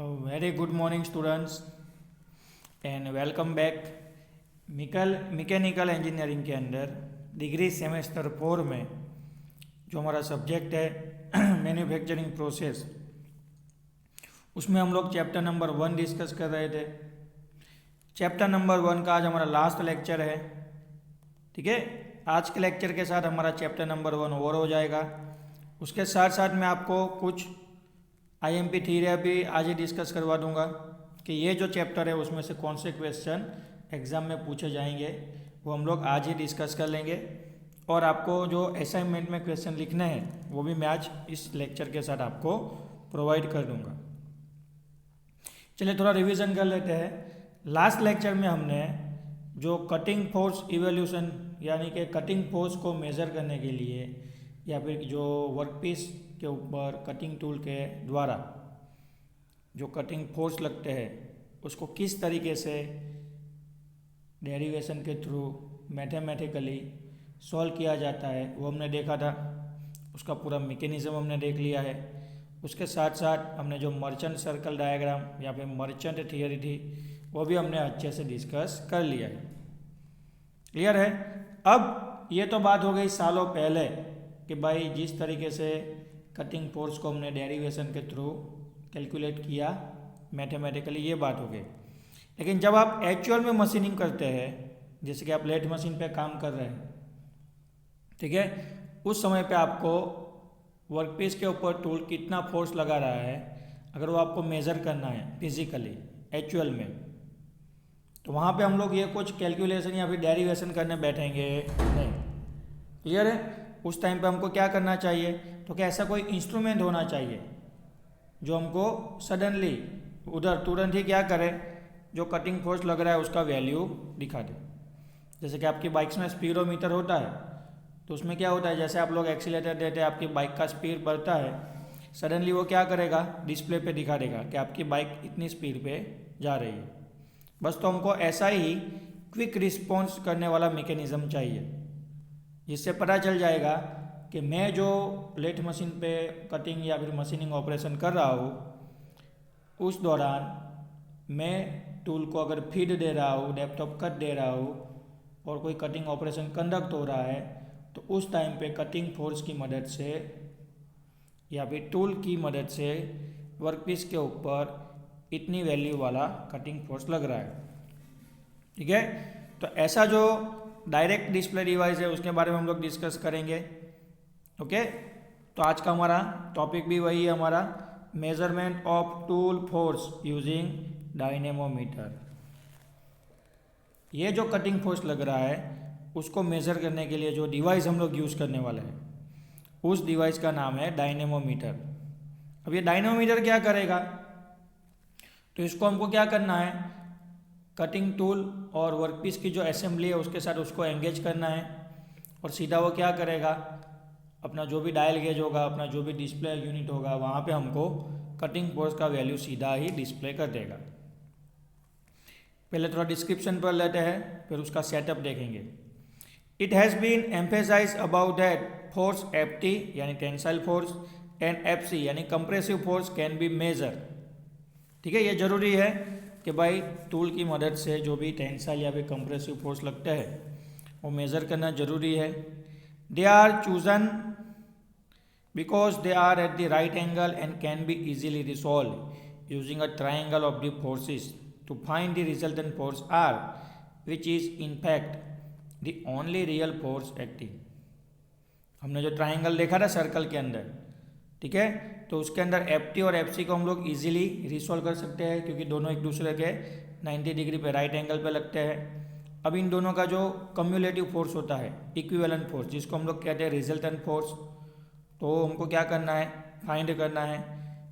Very good morning students and welcome back. Mechanical engineering के अंदर degree semester 4 में जो हमारा सब्जेक्ट है मैन्युफैक्चरिंग प्रोसेस, उसमें हम लोग चैप्टर नंबर 1 डिस्कस कर रहे थे। चैप्टर नंबर 1 का आज हमारा लास्ट लेक्चर है। ठीक है, आज के लेक्चर के साथ हमारा चैप्टर नंबर 1 ओवर हो जाएगा। उसके साथ साथ मैं आपको कुछ आईएमपी थ्योरी भी आज ही डिस्कस करवा दूंगा कि ये जो चैप्टर है उसमें से कौन से क्वेश्चन एग्ज़ाम में पूछे जाएंगे, वो हम लोग आज ही डिस्कस कर लेंगे। और आपको जो असाइनमेंट में क्वेश्चन लिखने हैं वो भी मैं आज इस लेक्चर के साथ आपको प्रोवाइड कर दूंगा। चलिए थोड़ा रिवीजन कर लेते हैं। लास्ट लेक्चर में हमने जो कटिंग फोर्स इवोल्यूशन यानी कि कटिंग फोर्स को मेज़र करने के लिए या फिर जो वर्कपीस के ऊपर कटिंग टूल के द्वारा जो कटिंग फोर्स लगते हैं उसको किस तरीके से डेरिवेशन के थ्रू मैथमेटिकली सॉल्व किया जाता है वो हमने देखा था। उसका पूरा मैकेनिज्म हमने देख लिया है। उसके साथ साथ हमने जो मर्चेंट सर्कल डायग्राम या फिर मर्चेंट थियरी थी वो भी हमने अच्छे से डिस्कस कर लिया है। क्लियर है। अब ये तो बात हो गई सालों पहले कि भाई जिस तरीके से कटिंग फोर्स को हमने डेरिवेशन के थ्रू कैलकुलेट किया मैथमेटिकली, ये बात हो गई। लेकिन जब आप एक्चुअल में मशीनिंग करते हैं, जैसे कि आप लेथ मशीन पे काम कर रहे हैं, ठीक है, उस समय पे आपको वर्कपीस के ऊपर टूल कितना फोर्स लगा रहा है अगर वो आपको मेज़र करना है फिजिकली एक्चुअल में, तो वहाँ पे हम लोग ये कुछ कैलकुलेशन या फिर डेरिवेशन करने बैठेंगे नहीं। क्लियर है। उस टाइम पे हमको क्या करना चाहिए, तो क्या ऐसा कोई इंस्ट्रूमेंट होना चाहिए जो हमको सडनली उधर तुरंत ही क्या करे, जो कटिंग फोर्स लग रहा है उसका वैल्यू दिखा दे। जैसे कि आपकी बाइक्स में स्पीडोमीटर होता है, तो उसमें क्या होता है, जैसे आप लोग एक्सीलेटर देते हैं, आपकी बाइक का स्पीड बढ़ता है, सडनली वो क्या करेगा, डिस्प्ले पे दिखा देगा कि आपकी बाइक इतनी स्पीड पे जा रही है। बस तो हमको ऐसा ही क्विक रिस्पॉन्स करने वाला मैकेनिज्म चाहिए, जिससे पता चल जाएगा कि मैं जो लेथ मशीन पे कटिंग या फिर मशीनिंग ऑपरेशन कर रहा हूँ उस दौरान मैं टूल को अगर फीड दे रहा हूँ, डेप्थ ऑफ कट दे रहा हूँ और कोई कटिंग ऑपरेशन कंडक्ट हो रहा है, तो उस टाइम पे कटिंग फोर्स की मदद से या फिर टूल की मदद से वर्कपीस के ऊपर इतनी वैल्यू वाला कटिंग फोर्स लग रहा है। ठीक है, तो ऐसा जो डायरेक्ट डिस्प्ले डिवाइस है उसके बारे में हम लोग डिस्कस करेंगे। ओके, तो आज का हमारा टॉपिक भी वही है, हमारा measurement of tool force using dynamometer. ये जो कटिंग फोर्स लग रहा है उसको मेज़र करने के लिए जो डिवाइस हम लोग यूज़ करने वाले हैं उस डिवाइस का नाम है डायनेमोमीटर। अब ये डायनेमोमीटर क्या करेगा, तो इसको हमको क्या करना है, कटिंग टूल और वर्कपीस की जो असेंबली है उसके साथ उसको एंगेज करना है और सीधा वो क्या करेगा, अपना जो भी डायल गेज होगा, अपना जो भी डिस्प्ले यूनिट होगा, वहाँ पे हमको कटिंग फोर्स का वैल्यू सीधा ही डिस्प्ले कर देगा। पहले थोड़ा डिस्क्रिप्शन पर लेते हैं, फिर उसका सेटअप देखेंगे। It has been emphasise about that force F यानी टेंसाइल फोर्स एंड एफ यानी compressive force can be measure. ठीक है, ये जरूरी है कि भाई टूल की मदद से जो भी टेंसाइल या फिर कंप्रेसिव फोर्स लगते हैं वो मेज़र करना ज़रूरी है। They are chosen because they are at the right angle and can be easily resolve using a triangle of the forces to find the resultant force are which is in fact the only real force acting. हमने जो triangle देखा था circle के अंदर, ठीक है, तो उसके अंदर एफ और एफ को हम लोग इजीली रिसॉल्व कर सकते हैं क्योंकि दोनों एक दूसरे के 90 डिग्री पे राइट एंगल पे लगते हैं। अब इन दोनों का जो कम्युलेटिव फोर्स होता है, इक्विवेलेंट फोर्स, जिसको हम लोग कहते हैं रिजल्टेंट फोर्स, तो हमको क्या करना है, फाइंड करना है,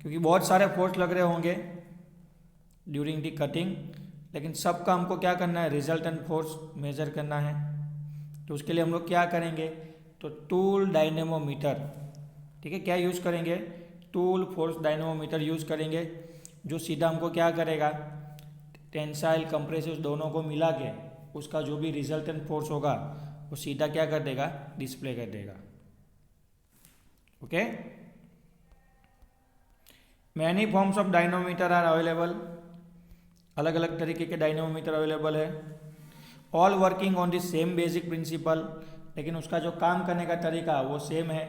क्योंकि बहुत सारे फोर्स लग रहे होंगे ड्यूरिंग द कटिंग, लेकिन सबका हमको क्या करना है, रिजल्टेंट फोर्स मेजर करना है। तो उसके लिए हम लोग क्या करेंगे, तो टूल डायनेमोमीटर, ठीक है, क्या यूज़ करेंगे, टूल फोर्स डायनेमोमीटर यूज़ करेंगे, जो सीधा हमको क्या करेगा, टेंसाइल कंप्रेसिव दोनों को मिला के उसका जो भी रिजल्टेंट फोर्स होगा वो सीधा क्या कर देगा, डिस्प्ले कर देगा। Okay, many forms of dynamometer are available, अलग अलग तरीके के डायनोमीटर अवेलेबल है। All working on the same basic principle, लेकिन उसका जो काम करने का तरीका वो सेम है।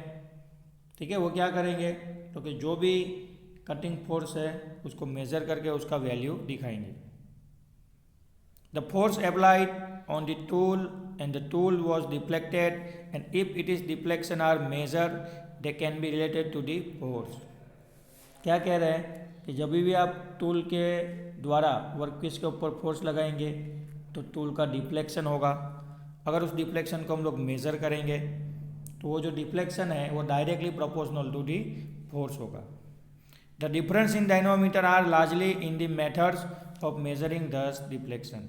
ठीक है, वो क्या करेंगे तो कि जो भी कटिंग फोर्स है उसको मेजर करके उसका वैल्यू दिखाएंगे। The force applied on the tool and the tool was deflected and if it is deflection are measure they can be related to the force. क्या कह रहे हैं कि जब भी आप टूल के द्वारा वर्कपीस के ऊपर फोर्स लगाएंगे तो टूल का डिफ्लेक्शन होगा। अगर उस डिफ्लेक्शन को हम लोग मेज़र करेंगे तो वो जो डिफ्लेक्शन है वो directly proportional to the force होगा। The difference in dynamometer are largely in the methods of measuring thus deflection.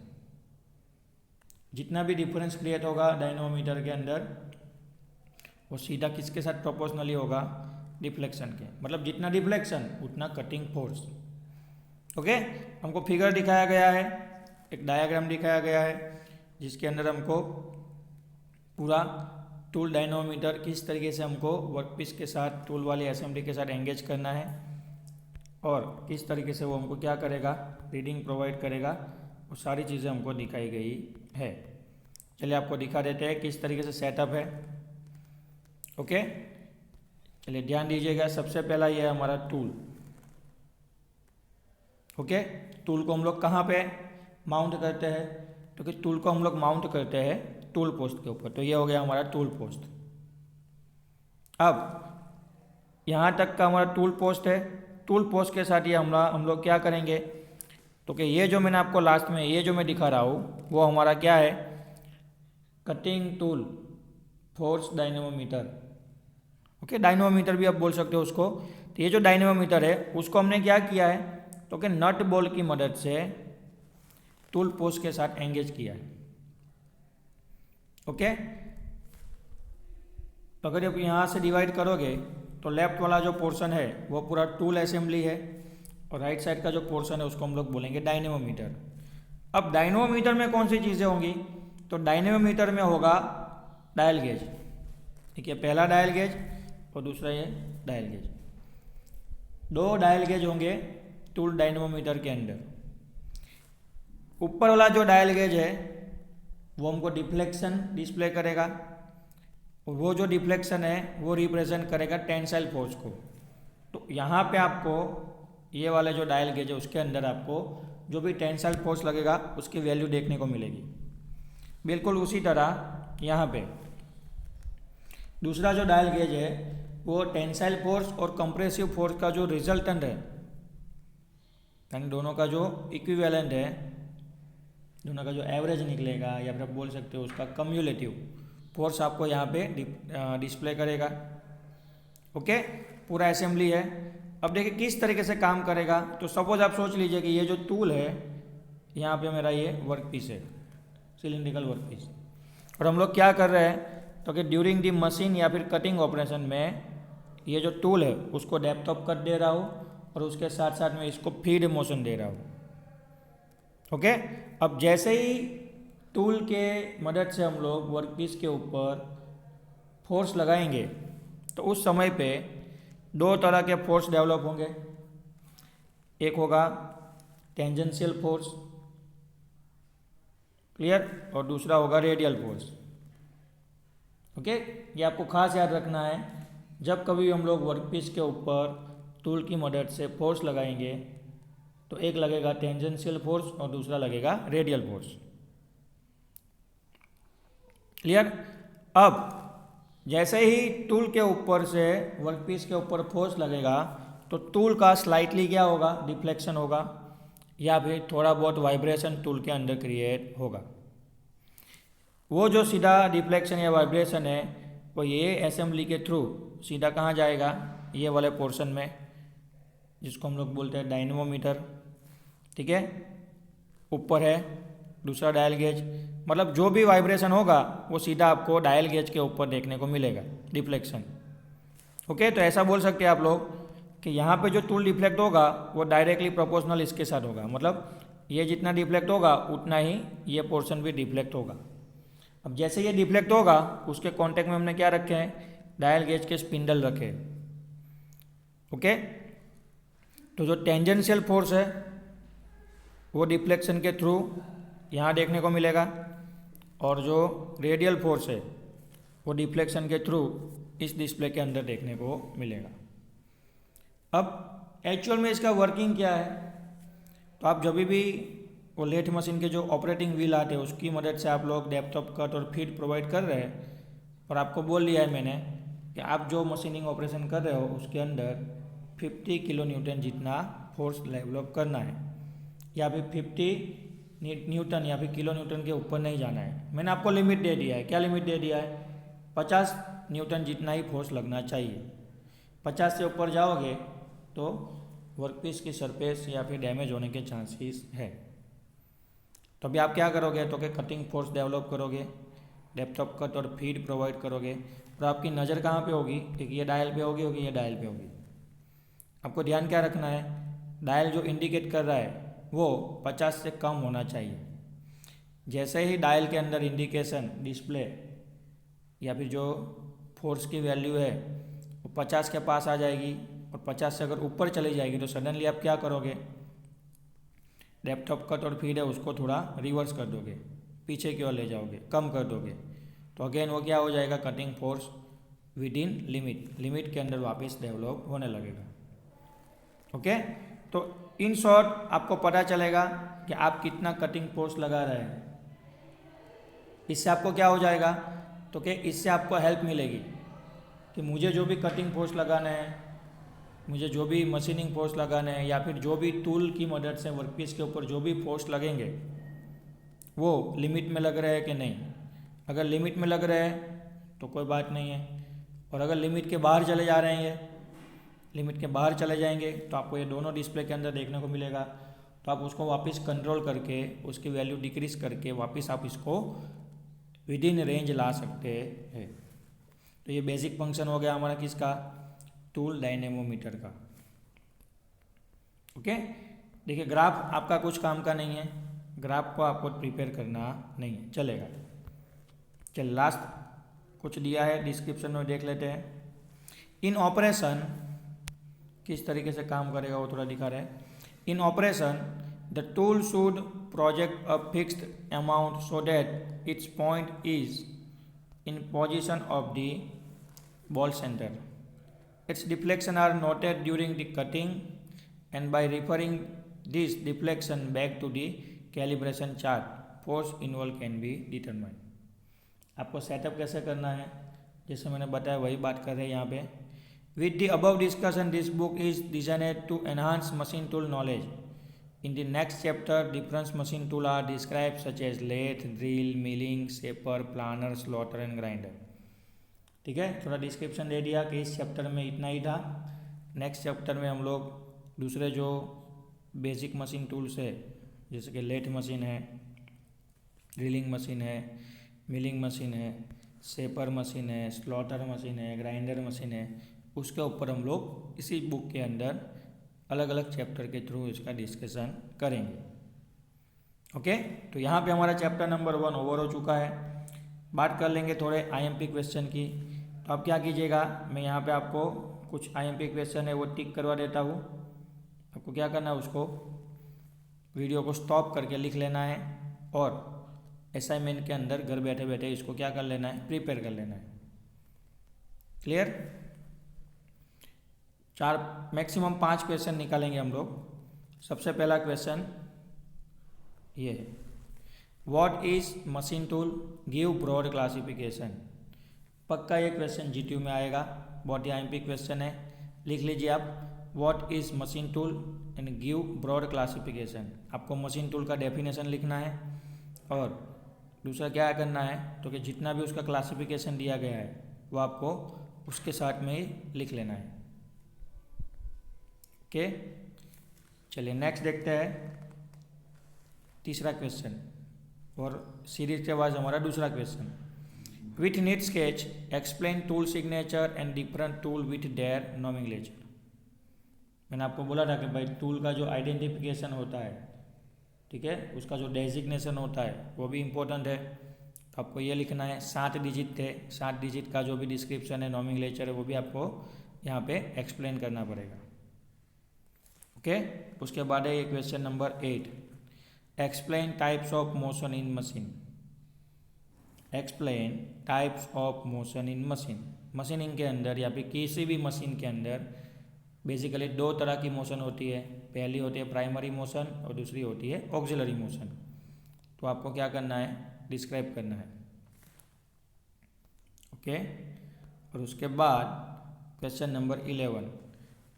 जितना भी डिफरेंस क्रिएट होगा डायनोमीटर के अंदर वो सीधा किसके साथ प्रोपोर्शनली होगा, डिफ्लेक्शन के। मतलब जितना डिफ्लेक्शन उतना कटिंग फोर्स। ओके, हमको फिगर दिखाया गया है, एक डायग्राम दिखाया गया है जिसके अंदर हमको पूरा टूल डायनोमीटर किस तरीके से हमको वर्कपीस के साथ टूल वाली असेंबली के साथ एंगेज करना है और किस तरीके से वो हमको क्या करेगा, रीडिंग प्रोवाइड करेगा, वो सारी चीज़ें हमको दिखाई गई है। चलिए आपको दिखा देते हैं किस तरीके से सेटअप है। ओके, चलिए ध्यान दीजिएगा। सबसे पहला ये है हमारा टूल। ओके, टूल को हम लोग कहाँ पे माउंट करते हैं, तो कि टूल को हम लोग माउंट करते हैं टूल पोस्ट के ऊपर। तो ये हो गया हमारा टूल पोस्ट। अब यहाँ तक का हमारा टूल पोस्ट है। टूल पोस्ट के साथ ये हम लोग क्या करेंगे तो कि ये जो मैंने आपको लास्ट में ये जो मैं दिखा रहा हूँ वो हमारा क्या है, cutting tool force dynamometer. Okay, dynamometer भी आप बोल सकते हो उसको। तो ये जो डायनेमोमीटर है उसको हमने क्या किया है तो कि नट बोल की मदद से टूल पोस्ट के साथ एंगेज किया है। ओके, तो अगर आप यहाँ से डिवाइड करोगे तो लेफ्ट वाला जो पोर्शन है वो पूरा टूल असेंबली है और राइट साइड का जो पोर्शन है उसको हम लोग बोलेंगे डायनेमोमीटर। अब डायनेमोमीटर में कौन सी चीज़ें होंगी, तो डायनेमोमीटर में होगा डायल गेज। ठीक है, पहला डायल गेज और दूसरा ये डायल गेज। दो डायल गेज होंगे टूल डायनेमोमीटर के अंदर। ऊपर वाला जो डायल गेज है वो हमको डिफ्लेक्शन डिस्प्ले करेगा और वो जो डिफ्लेक्शन है वो रिप्रेजेंट करेगा टेंसाइल फोर्स को। तो यहाँ पे आपको ये वाले जो डायल गेज है उसके अंदर आपको जो भी टेंसाइल फोर्स लगेगा उसकी वैल्यू देखने को मिलेगी। बिल्कुल उसी तरह यहाँ पे दूसरा जो डायल गेज है वो टेंसाइल फोर्स और कंप्रेसिव फोर्स का जो रिजल्टेंट है, यानी दोनों का जो इक्विवेलेंट है, दोनों का जो एवरेज निकलेगा या फिर आप बोल सकते हो उसका कम्युलेटिव फोर्स आपको यहाँ पे डिस्प्ले करेगा। ओके, पूरा असेंबली है। अब देखिए किस तरीके से काम करेगा। तो सपोज आप सोच लीजिए कि ये जो टूल है यहाँ पे मेरा ये वर्क पीस है, सिलिंड्रिकल वर्क पीस, और हम लोग क्या कर रहे हैं तो कि ड्यूरिंग दी मशीन या फिर कटिंग ऑपरेशन में ये जो टूल है उसको डेप्थ अप कर दे रहा हूँ और उसके साथ साथ में इसको फीड मोशन दे रहा हूँ। ओके, अब जैसे ही टूल के मदद से हम लोग वर्कपीस के ऊपर फोर्स लगाएंगे तो उस समय पे दो तरह के फोर्स डेवलप होंगे। एक होगा टेंजेंशियल फोर्स, क्लियर, और दूसरा होगा रेडियल फोर्स। ओके, ये आपको खास याद रखना है। जब कभी हम लोग वर्कपीस के ऊपर टूल की मदद से फोर्स लगाएंगे तो एक लगेगा टेंजेंशियल फोर्स और दूसरा लगेगा रेडियल फोर्स। क्लियर। अब जैसे ही टूल के ऊपर से वर्कपीस के ऊपर फोर्स लगेगा तो टूल का स्लाइटली क्या होगा, डिफ्लेक्शन होगा या फिर थोड़ा बहुत वाइब्रेशन टूल के अंदर क्रिएट होगा। वो जो सीधा डिफ्लेक्शन या वाइब्रेशन है वो ये असेंबली के थ्रू सीधा कहाँ जाएगा, ये वाले पोर्शन में जिसको हम लोग बोलते हैं डायनेमोमीटर। ठीक है, ऊपर है दूसरा डायल गेज, मतलब जो भी वाइब्रेशन होगा वो सीधा आपको डायल गेज के ऊपर देखने को मिलेगा, डिफ्लेक्शन। ओके, तो ऐसा बोल सकते हैं आप लोग कि यहाँ पे जो टूल डिफ्लेक्ट होगा वो डायरेक्टली प्रोपोर्शनल इसके साथ होगा, मतलब ये जितना डिफ्लेक्ट होगा उतना ही ये पोर्शन भी डिफ्लेक्ट होगा। अब जैसे ये डिफ्लेक्ट होगा उसके कांटेक्ट में हमने क्या रखे हैं, डायल गेज के स्पिंडल रखे। ओके, तो जो टेंजेंशियल फोर्स है वो डिफ्लेक्शन के थ्रू यहाँ देखने को मिलेगा, और जो रेडियल फोर्स है वो डिफ्लेक्शन के थ्रू इस डिस्प्ले के अंदर देखने को मिलेगा। अब एक्चुअल में इसका वर्किंग क्या है, तो आप जब भी वो लेथ मशीन के जो ऑपरेटिंग व्हील आते हैं उसकी मदद से आप लोग डेप्थ ऑफ कट और फीड प्रोवाइड कर रहे हैं, और आपको बोल दिया है मैंने कि आप जो मशीनिंग ऑपरेशन कर रहे हो उसके अंदर 50 किलो न्यूटन जितना फोर्स डेवलप करना है, या फिर 50 न्यूटन या फिर किलो न्यूटन के ऊपर नहीं जाना है। मैंने आपको लिमिट दे दिया है। क्या लिमिट दे दिया है? 50 न्यूटन जितना ही फोर्स लगना चाहिए। 50 से ऊपर जाओगे तो वर्कपीस की सरफेस या फिर डैमेज होने के चांसेस है। तो अभी आप क्या करोगे, तो कि कटिंग फोर्स डेवलप करोगे, डेप्थ ऑफ कट और फीड प्रोवाइड करोगे, और आपकी नज़र कहाँ पे होगी? एक ये डायल पे होगी, ये डायल पे होगी। आपको ध्यान क्या रखना है, डायल जो इंडिकेट कर रहा है वो 50 से कम होना चाहिए। जैसे ही डायल के अंदर इंडिकेशन डिस्प्ले या फिर जो फोर्स की वैल्यू है वो 50 के पास आ जाएगी, और 50 से अगर ऊपर चली जाएगी तो सडनली आप क्या करोगे, डेप्थ ऑफ कट और फीड है उसको थोड़ा रिवर्स कर दोगे, पीछे की ओर ले जाओगे, कम कर दोगे, तो अगेन वो क्या हो जाएगा, cutting force with in limit के अंदर वापस डेवलप होने लगेगा। ओके, तो इन शॉर्ट आपको पता चलेगा कि आप कितना कटिंग फोर्स लगा रहे हैं। इससे आपको क्या हो जाएगा, तो कि इससे आपको हेल्प मिलेगी कि मुझे जो भी कटिंग फोर्स लगाना है, मुझे जो भी मशीनिंग फोर्स लगाना है, या फिर जो भी टूल की मदद से वर्कपीस के ऊपर जो भी फोर्स लगेंगे वो लिमिट में लग रहे हैं कि नहीं। अगर लिमिट में लग रहे हैं तो कोई बात नहीं है, और अगर लिमिट के बाहर चले जा रहे हैं, लिमिट के बाहर चले जाएंगे तो आपको ये दोनों डिस्प्ले के अंदर देखने को मिलेगा। तो आप उसको वापस कंट्रोल करके उसकी वैल्यू डिक्रीज करके वापस आप इसको विद इन रेंज ला सकते हैं। तो ये बेसिक फंक्शन हो गया हमारा किसका, टूल डायनेमोमीटर का। ओके, देखिए ग्राफ आपका कुछ काम का नहीं है, ग्राफ को आपको प्रिपेयर करना नहीं है, चलेगा। चल लास्ट कुछ दिया है डिस्क्रिप्शन में, देख लेते हैं। इन ऑपरेशन किस तरीके से काम करेगा वो थोड़ा दिखा रहे हैं। इन operation the tool should project a fixed amount so that it's point is in position of the ball centre. Its deflection are noted during the cutting, and by referring this deflection back to the calibration chart, force involved can be determined. आपको setup कैसे करना है, जैसे मैंने बताया वही बात कर रहे हैं यहाँ पे। With the above discussion, this book is designed to enhance machine tool knowledge. In the next chapter, different machine tools are described such as lathe, drill, milling, shaper, planer, slaughter and grinder. ठीक है, थोड़ा description दे दिया कि इस chapter में इतना ही था। Next chapter में हम लोग दूसरे जो बेसिक मशीन टूल्स है, जैसे कि लेथ मशीन है, ड्रिलिंग मशीन है, मिलिंग मशीन है, शेपर मशीन है, स्लॉटर मशीन है, ग्राइंडर मशीन है, उसके ऊपर हम लोग इसी बुक के अंदर अलग अलग चैप्टर के थ्रू इसका डिस्कशन करेंगे। ओके, तो यहाँ पे हमारा चैप्टर नंबर 1 ओवर हो चुका है। बात कर लेंगे थोड़े आईएमपी क्वेश्चन की। तो आप क्या कीजिएगा, मैं यहाँ पे आपको कुछ आईएमपी क्वेश्चन है वो टिक करवा देता हूँ। आपको क्या करना है, उसको वीडियो को स्टॉप करके लिख लेना है, और असाइनमेंट के अंदर घर बैठे बैठे इसको क्या कर लेना है, प्रिपेयर कर लेना है। क्लियर? 4 मैक्सिमम 5 क्वेश्चन निकालेंगे हम लोग। सबसे पहला क्वेश्चन ये है, what is machine tool, give broad classification. पक्का ये क्वेश्चन जीटीयू में आएगा, बहुत ही आईएमपी क्वेश्चन है। लिख लीजिए आप, what is machine tool and give broad classification. आपको मशीन टूल का डेफिनेशन लिखना है, और दूसरा क्या करना है, तो कि जितना भी उसका क्लासिफिकेशन दिया गया है वो आपको उसके साथ में ही लिख लेना है। ओके, चलिए नेक्स्ट देखते हैं तीसरा क्वेश्चन, और सीरीज के बाद हमारा दूसरा question. With NEET sketch explain tool signature and different tool with their nomenclature. मैंने आपको बोला था कि भाई टूल का जो आइडेंटिफिकेशन होता है, ठीक है, उसका जो डेजिग्नेशन होता है वो भी इम्पोर्टेंट है। तो आपको ये लिखना है, 7 डिजिट थे, 7 डिजिट का जो भी डिस्क्रिप्शन है, नोमेनक्लेचर है, वो भी आपको यहाँ पे एक्सप्लेन करना पड़ेगा। ओके। उसके बाद है ये question number 8, explain types of motion in machine. Explain types of motion in machine. Machining के अंदर या फिर किसी भी मशीन के अंदर बेसिकली दो तरह की मोशन होती है। पहली होती है प्राइमरी मोशन और दूसरी होती है ऑक्सिलरी मोशन। तो आपको क्या करना है, डिस्क्राइब करना है। ओके। और उसके बाद question number 11,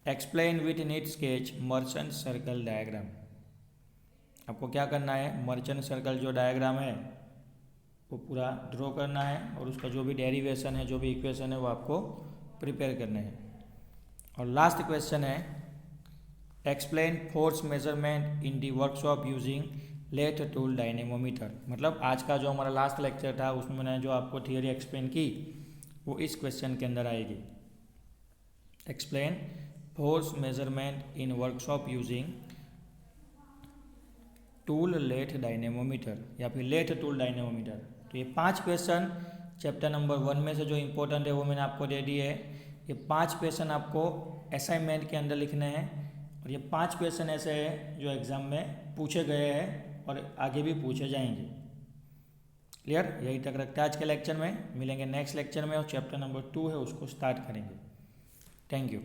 explain with NEET sketch merchant circle diagram. आपको क्या करना है, मर्चेंट सर्कल जो डायग्राम है वो पूरा ड्रॉ करना है और उसका जो भी डेरिवेशन है, जो भी इक्वेशन है वो आपको प्रिपेयर करने हैं। और लास्ट क्वेश्चन है, explain force measurement in the workshop using lathe tool dynamometer. मतलब आज का जो हमारा लास्ट लेक्चर था उसमें मैंने जो आपको थियरी एक्सप्लेन की वो इस क्वेश्चन के अंदर आएगी। Explain force measurement in workshop using tool lathe dynamometer या फिर लेथ टूल डायनेमोमीटर। तो ये 5 क्वेश्चन चैप्टर नंबर 1 में से जो इम्पोर्टेंट है वो मैंने आपको दे दिए है। ये 5 क्वेश्चन आपको असाइनमेंट के अंदर लिखने हैं और ये 5 क्वेश्चन ऐसे हैं जो एग्ज़ाम में पूछे गए हैं और आगे भी पूछे जाएंगे। क्लियर? यही तक रखते हैं आज के लेक्चर में। मिलेंगे नेक्स्ट लेक्चर में और चैप्टर नंबर 2 है उसको स्टार्ट करेंगे। Thank you.